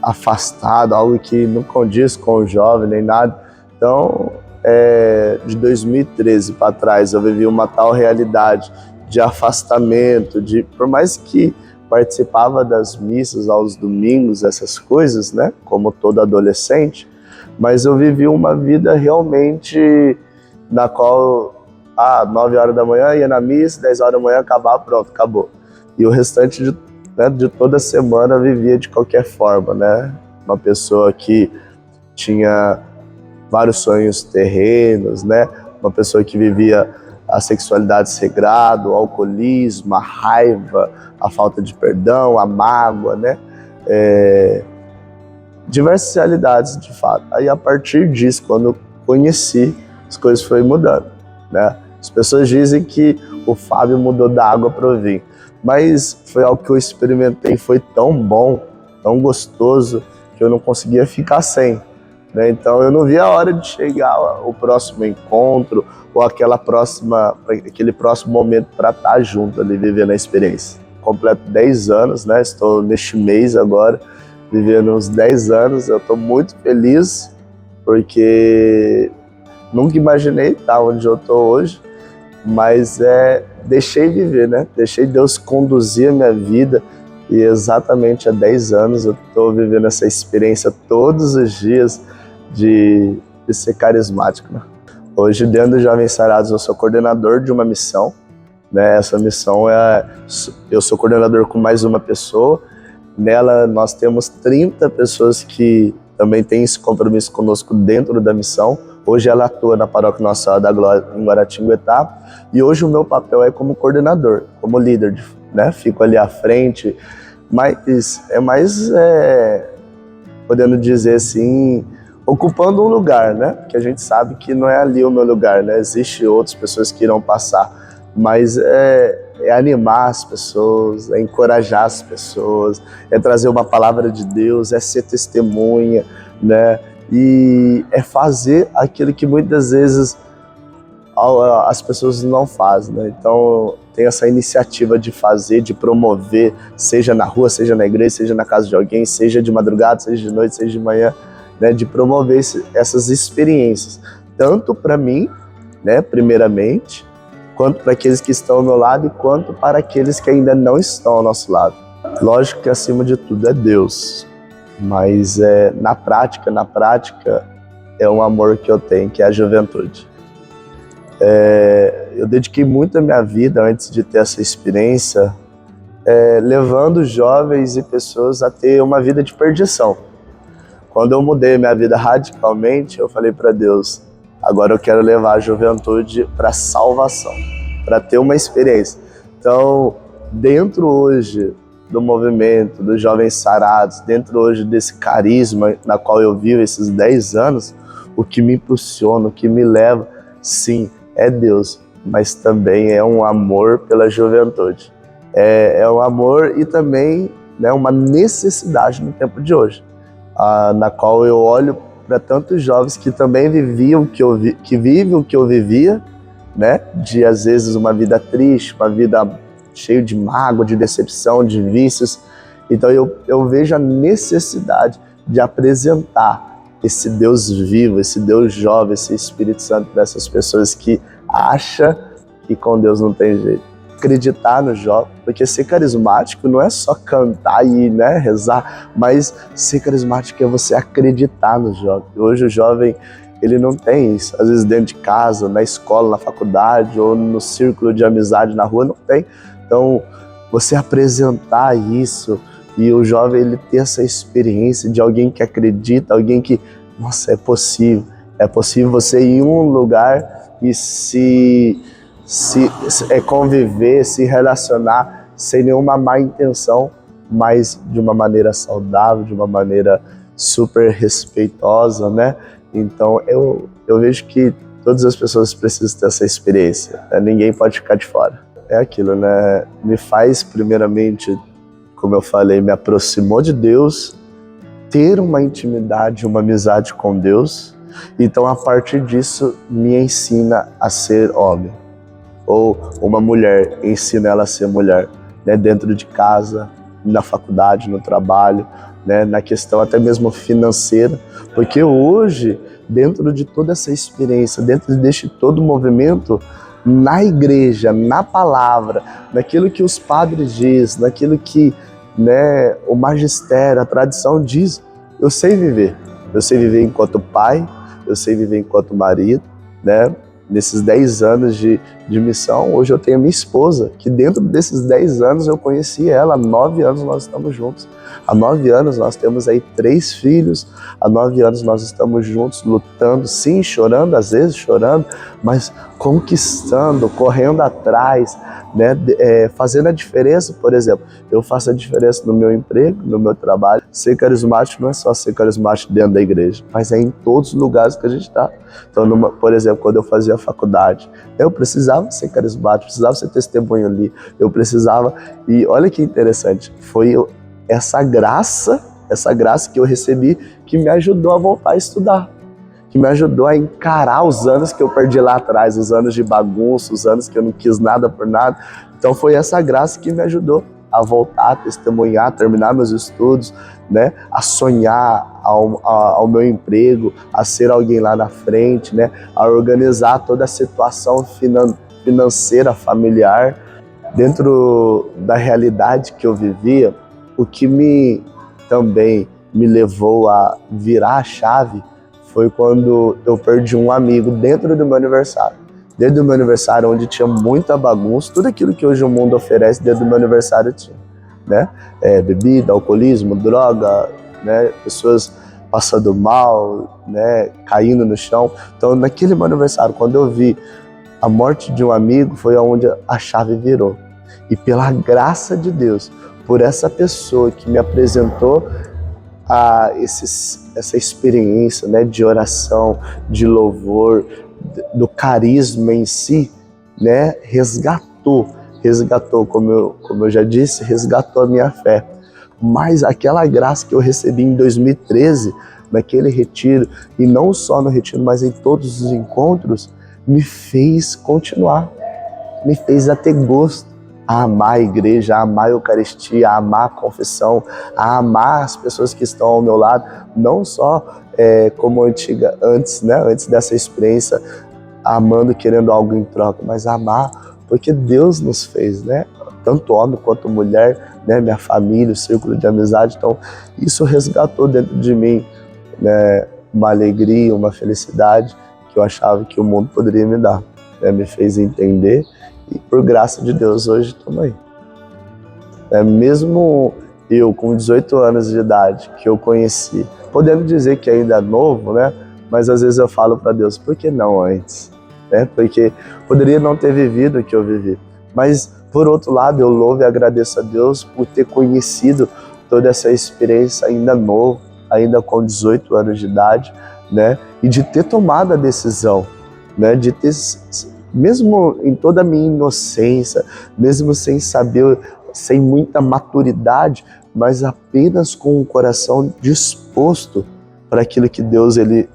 [SPEAKER 9] afastado, algo que não condiz com o jovem nem nada. Então, de 2013 para trás, eu vivi uma tal realidade de afastamento, por mais que participava das missas aos domingos, essas coisas, né, como todo adolescente, mas eu vivi uma vida realmente na qual, 9 horas da manhã ia na missa, 10 horas da manhã acabava, pronto, acabou. E o restante de toda semana eu vivia de qualquer forma, né? Uma pessoa que tinha vários sonhos terrenos, né? Uma pessoa que vivia a sexualidade sagrada, o alcoolismo, a raiva, a falta de perdão, a mágoa, né? Diversas realidades, de fato. Aí, a partir disso, quando eu conheci, as coisas foram mudando, né? As pessoas dizem que o Fábio mudou da água para o vinho, mas foi algo que eu experimentei, foi tão bom, tão gostoso, que eu não conseguia ficar sem, né? Então eu não via a hora de chegar o próximo encontro ou aquele próximo momento para estar junto ali, vivendo a experiência. Completo 10 anos, né? Estou neste mês agora, vivendo uns 10 anos, eu estou muito feliz, porque nunca imaginei estar onde eu estou hoje, mas deixei viver, né? Deixei Deus conduzir a minha vida, e exatamente há 10 anos eu estou vivendo essa experiência todos os dias de ser carismático, né? Hoje, dentro do Jovens Sarados, eu sou coordenador de uma missão, né? Essa missão eu sou coordenador com mais uma pessoa. Nela nós temos 30 pessoas que também têm esse compromisso conosco dentro da missão. Hoje ela atua na Paróquia Nossa Senhora da Glória em Guaratinguetá, e hoje o meu papel é como coordenador, como líder, né? Fico ali à frente, mas podendo dizer assim, ocupando um lugar, né? Porque a gente sabe que não é ali o meu lugar, né? Existem outras pessoas que irão passar, mas é animar as pessoas, é encorajar as pessoas, é trazer uma palavra de Deus, é ser testemunha, né? E é fazer aquilo que muitas vezes as pessoas não fazem, né? Então tem essa iniciativa de fazer, de promover, seja na rua, seja na igreja, seja na casa de alguém, seja de madrugada, seja de noite, seja de manhã, né? De promover essas experiências, tanto para mim, né, primeiramente, quanto para aqueles que estão ao meu lado e quanto para aqueles que ainda não estão ao nosso lado. Lógico que acima de tudo é Deus, mas na prática é um amor que eu tenho, que é a juventude. Eu dediquei muito a minha vida antes de ter essa experiência, levando jovens e pessoas a ter uma vida de perdição. Quando eu mudei minha vida radicalmente, eu falei para Deus, agora eu quero levar a juventude para salvação, para ter uma experiência. Então, dentro hoje do movimento dos Jovens Sarados, dentro hoje desse carisma na qual eu vivo esses 10 anos, o que me impulsiona, o que me leva, sim, é Deus, mas também é um amor pela juventude. É um amor e também, né, uma necessidade no tempo de hoje, na qual eu olho para tantos jovens que também viviam que vivem o que eu vivia, né? De às vezes uma vida triste, uma vida cheia de mágoa, de decepção, de vícios. Então eu vejo a necessidade de apresentar esse Deus vivo, esse Deus jovem, esse Espírito Santo para essas pessoas que acham que com Deus não tem jeito. Acreditar no jovem, porque ser carismático não é só cantar e, né, rezar, mas ser carismático é você acreditar no jovem. Hoje o jovem, ele não tem isso, às vezes dentro de casa, na escola, na faculdade ou no círculo de amizade na rua, não tem. Então, você apresentar isso e o jovem ele ter essa experiência de alguém que acredita, alguém que, nossa, é possível você ir em um lugar e conviver, se relacionar sem nenhuma má intenção, mas de uma maneira saudável, de uma maneira super respeitosa, né? Então eu vejo que todas as pessoas precisam ter essa experiência, né? Ninguém pode ficar de fora. É aquilo, né? Me faz, primeiramente, como eu falei, me aproximou de Deus, ter uma intimidade, uma amizade com Deus. Então, a partir disso, me ensina a ser homem. Ou uma mulher, ensina ela a ser mulher, né? Dentro de casa, na faculdade, no trabalho, né? Na questão até mesmo financeira. Porque hoje, dentro de toda essa experiência, dentro deste todo movimento, na igreja, na palavra, naquilo que os padres dizem, naquilo que, né, o magistério, a tradição diz, eu sei viver. Eu sei viver enquanto pai, eu sei viver enquanto marido, né? Nesses 10 anos de missão, hoje eu tenho a minha esposa, que dentro desses 10 anos eu conheci ela, há 9 anos nós estamos juntos. Há 9 anos nós temos aí 3 filhos, há 9 anos nós estamos juntos, lutando, sim, chorando, às vezes chorando, mas conquistando, correndo atrás, né? Fazendo a diferença. Por exemplo, eu faço a diferença no meu emprego, no meu trabalho. Ser carismático não é só ser carismático dentro da igreja, mas é em todos os lugares que a gente está. Então, por exemplo, quando eu fazia a faculdade, eu precisava precisava ser carismático, precisava ser testemunho ali, eu precisava. E olha que interessante, foi essa graça que eu recebi que me ajudou a voltar a estudar, que me ajudou a encarar os anos que eu perdi lá atrás, os anos de bagunça, os anos que eu não quis nada por nada. Então foi essa graça que me ajudou a voltar, a testemunhar, a terminar meus estudos, né? A sonhar ao meu emprego, a ser alguém lá na frente, né? A organizar toda a situação financeira, familiar. Dentro da realidade que eu vivia, o que também me levou a virar a chave foi quando eu perdi um amigo dentro do meu aniversário. Dentro do meu aniversário, onde tinha muita bagunça, tudo aquilo que hoje o mundo oferece, dentro do meu aniversário tinha, né? Bebida, alcoolismo, droga, né? Pessoas passando mal, né? Caindo no chão. Então, naquele meu aniversário, quando eu vi a morte de um amigo, foi onde a chave virou. E pela graça de Deus, por essa pessoa que me apresentou essa experiência, né, de oração, de louvor, do carisma em si, né, resgatou, como eu já disse, resgatou a minha fé. Mas aquela graça que eu recebi em 2013, naquele retiro, e não só no retiro, mas em todos os encontros, me fez continuar, me fez a ter gosto, a amar a igreja, a amar a Eucaristia, a amar a confissão, a amar as pessoas que estão ao meu lado, não só como antes, né, antes dessa experiência, amando, querendo algo em troca, mas amar porque Deus nos fez, né, tanto homem quanto mulher, né, minha família, o círculo de amizade. Então isso resgatou dentro de mim, né, uma alegria, uma felicidade que eu achava que o mundo poderia me dar, né, me fez entender. E por graça de Deus, hoje estamos aí. Mesmo eu, com 18 anos de idade, que eu conheci, podendo dizer que ainda é novo, né? Mas às vezes eu falo para Deus, por que não antes? Porque poderia não ter vivido o que eu vivi. Mas, por outro lado, eu louvo e agradeço a Deus por ter conhecido toda essa experiência ainda novo, ainda com 18 anos de idade, né? E de ter tomado a decisão, né? De ter... Mesmo em toda a minha inocência, mesmo sem saber, sem muita maturidade, mas apenas com o coração disposto para aquilo que Deus ele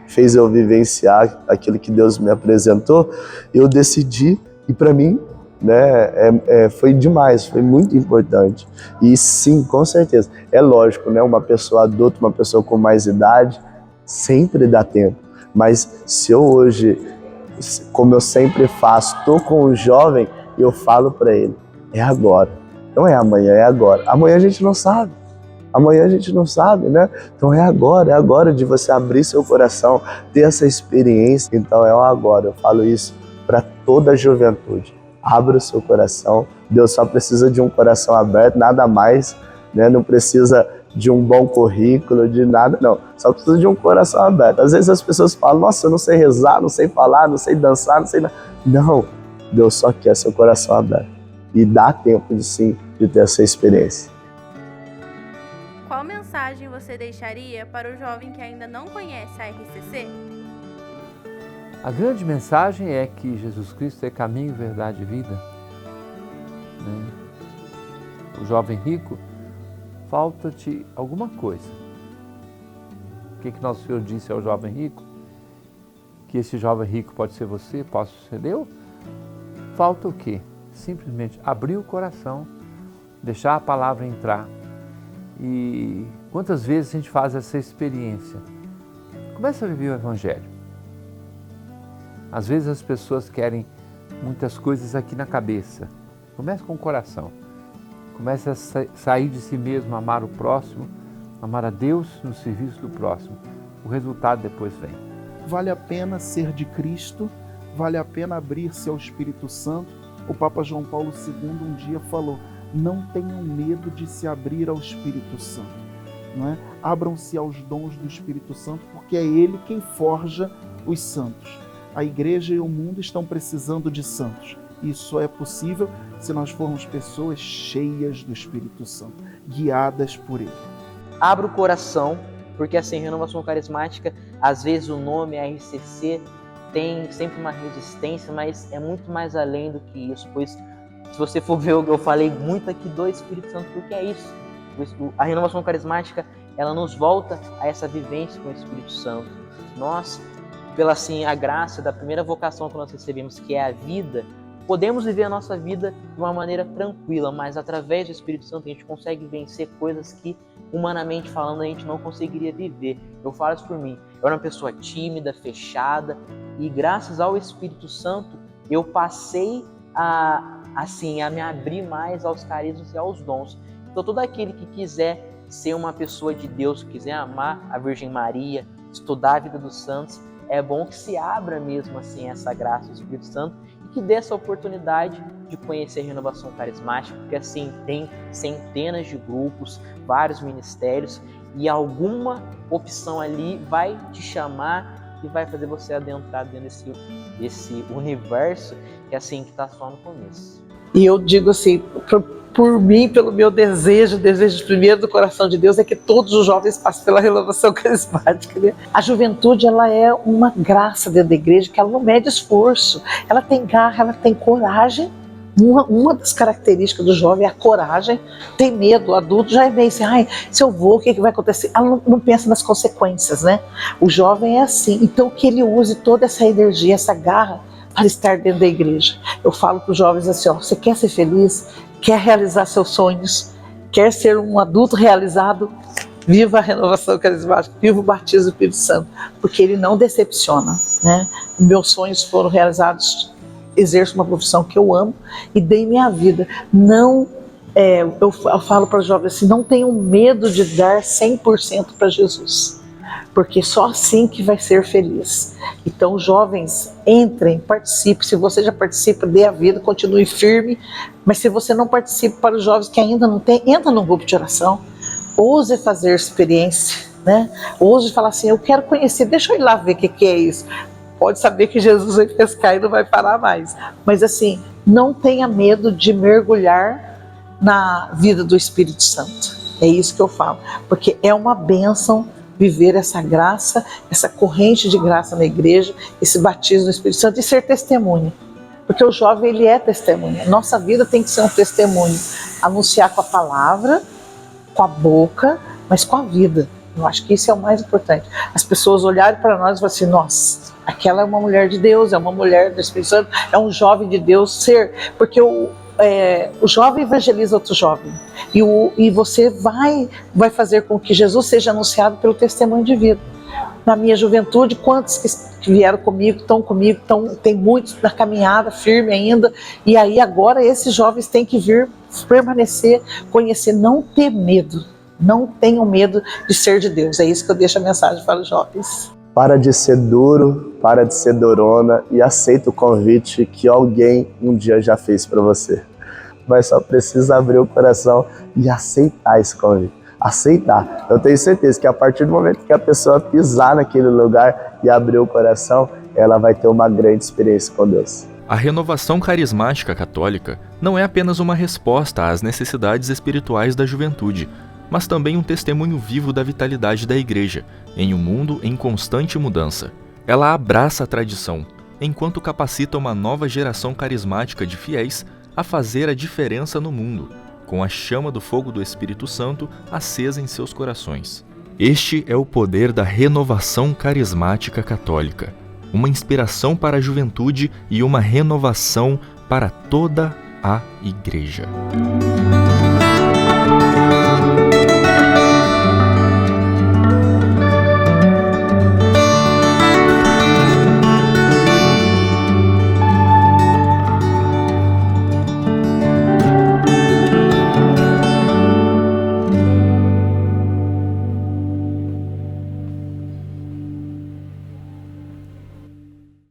[SPEAKER 9] fez eu vivenciar, aquilo que Deus me apresentou, eu decidi, e para mim, né, foi demais, foi muito importante. E sim, com certeza, é lógico, né, uma pessoa adulta, uma pessoa com mais idade, sempre dá tempo. Mas se eu hoje, como eu sempre faço, estou com um jovem, eu falo para ele, é agora. Não é amanhã, é agora. Amanhã a gente não sabe. Amanhã a gente não sabe, né? Então é agora de você abrir seu coração, ter essa experiência. Então é o agora. Eu falo isso para toda a juventude. Abra o seu coração. Deus só precisa de um coração aberto, nada mais, né? Não precisa de um bom currículo, de nada, não. Só precisa de um coração aberto. Às vezes as pessoas falam, nossa, eu não sei rezar, não sei falar, não sei dançar, não sei nada. Não, Deus só quer seu coração aberto. E dá tempo de ter essa experiência.
[SPEAKER 10] Qual mensagem você deixaria para o jovem que ainda não conhece a RCC?
[SPEAKER 5] A grande mensagem é que Jesus Cristo é caminho, verdade e vida. Né? O jovem rico, falta-te alguma coisa. O que Nosso Senhor disse ao jovem rico? Que esse jovem rico pode ser você, pode ser eu? Falta o quê? Simplesmente abrir o coração, deixar a palavra entrar. E quantas vezes a gente faz essa experiência? Começa a viver o Evangelho. Às vezes as pessoas querem muitas coisas aqui na cabeça. Comece com o coração. Comece a sair de si mesmo, amar o próximo, amar a Deus no serviço do próximo. O resultado depois vem.
[SPEAKER 4] Vale a pena ser de Cristo, vale a pena abrir-se ao Espírito Santo. O Papa João Paulo II um dia falou, não tenham medo de se abrir ao Espírito Santo. Não é? Abram-se aos dons do Espírito Santo, porque é Ele quem forja os santos. A igreja e o mundo estão precisando de santos. Isso é possível se nós formos pessoas cheias do Espírito Santo, guiadas por Ele.
[SPEAKER 8] Abra o coração, porque assim, renovação carismática, às vezes o nome é RCC, tem sempre uma resistência, mas é muito mais além do que isso, pois se você for ver, eu falei muito aqui do Espírito Santo, porque é isso. A renovação carismática, ela nos volta a essa vivência com o Espírito Santo. Nós, pela assim, a graça da primeira vocação que nós recebemos, que é a vida, podemos viver a nossa vida de uma maneira tranquila, mas através do Espírito Santo a gente consegue vencer coisas que, humanamente falando, a gente não conseguiria viver. Eu falo isso por mim. Eu era uma pessoa tímida, fechada, e graças ao Espírito Santo eu passei a me abrir mais aos carismas e aos dons. Então todo aquele que quiser ser uma pessoa de Deus, que quiser amar a Virgem Maria, estudar a vida dos santos, é bom que se abra mesmo assim essa graça do Espírito Santo e que dê essa oportunidade de conhecer a renovação carismática, porque assim tem centenas de grupos, vários ministérios, e alguma opção ali vai te chamar e vai fazer você adentrar dentro desse universo que assim que está só no começo.
[SPEAKER 7] E eu digo assim, por mim, pelo meu desejo primeiro do coração de Deus, é que todos os jovens passem pela renovação carismática, né? A juventude, ela é uma graça dentro da igreja, que ela não mede esforço, ela tem garra, ela tem coragem. Uma das características do jovem é a coragem. Tem medo, o adulto já é bem assim, se eu vou, o que vai acontecer? Ela não pensa nas consequências, né? O jovem é assim, então que ele use toda essa energia, essa garra, para estar dentro da igreja. Eu falo para os jovens assim, você quer ser feliz? Quer realizar seus sonhos? Quer ser um adulto realizado? Viva a renovação carismática, viva o batismo do Espírito Santo, porque ele não decepciona, né? Meus sonhos foram realizados, exerço uma profissão que eu amo e dei minha vida. Eu falo para os jovens assim, não tenham medo de dar 100% para Jesus, porque só assim que vai ser feliz. Então, jovens, entrem, participem. Se você já participa, dê a vida, continue firme. Mas se você não participa, para os jovens que ainda não tem, entra num grupo de oração, ouse fazer experiência, né? Ouse falar assim, eu quero conhecer, deixa eu ir lá ver o que é isso. Pode saber que Jesus vai pescar e não vai parar mais. Mas assim, não tenha medo de mergulhar na vida do Espírito Santo. É isso que eu falo, porque é uma bênção viver essa graça, essa corrente de graça na igreja, esse batismo do Espírito Santo e ser testemunha. Porque o jovem, ele é testemunha. Nossa vida tem que ser um testemunho. Anunciar com a palavra, com a boca, mas com a vida. Eu acho que isso é o mais importante. As pessoas olharem para nós e falarem assim, nossa, aquela é uma mulher de Deus, é uma mulher do Espírito Santo, é um jovem de Deus, porque o jovem evangeliza outro jovem. E você vai fazer com que Jesus seja anunciado pelo testemunho de vida. Na minha juventude, quantos que vieram comigo, estão comigo, tem muitos na caminhada, firme ainda. E aí agora esses jovens têm que vir, permanecer, conhecer, não ter medo. Não tenham medo de ser de Deus. É isso que eu deixo a mensagem para os jovens.
[SPEAKER 9] Para de ser duro, para de ser durona e aceita o convite que alguém um dia já fez para você. Mas só precisa abrir o coração e aceitar esse convite. Aceitar. Eu tenho certeza que a partir do momento que a pessoa pisar naquele lugar e abrir o coração, ela vai ter uma grande experiência com Deus.
[SPEAKER 3] A renovação carismática católica não é apenas uma resposta às necessidades espirituais da juventude, mas também um testemunho vivo da vitalidade da Igreja, em um mundo em constante mudança. Ela abraça a tradição, enquanto capacita uma nova geração carismática de fiéis a fazer a diferença no mundo, com a chama do fogo do Espírito Santo acesa em seus corações. Este é o poder da renovação carismática católica, uma inspiração para a juventude e uma renovação para toda a Igreja.